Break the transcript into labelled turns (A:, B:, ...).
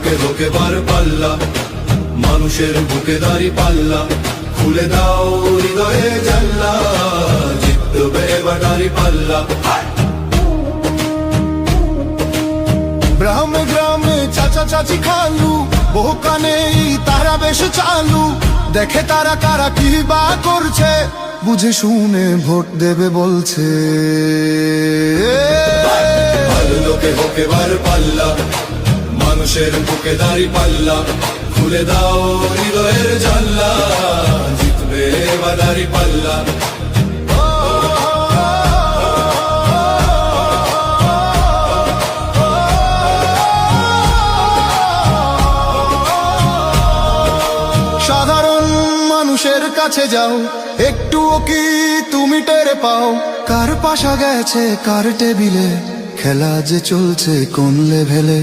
A: লোকে লোকে বার পাল্লা, মানুষের বুকে দাড়ি পাল্লা, খুলে দাও হৃদয়ে জানলা, জিতবে এবার দাড়ি পাল্লা।
B: গ্রামে গ্রামে চাচা চাচি খালু, বহু কানে তারা বেশ চালু, দেখে তারা কারা কি বা করছে, বুঝে শুনে ভোট দেবে বলছে।
A: ভালো লোকে হোকে বার পাল্লা, মানুষের বুকে দাড়ি পাল্লা, খুলে দাও হৃদয়ের জানলা, জিতবে এবার দাড়ি পাল্লা।
B: সাধারণ মানুষের কাছে যাও, একটুও কি তুমি টের পাও, কার পাশা গেছে কার টেবিলে, খেলা যে চলছে কোন লেভেলে।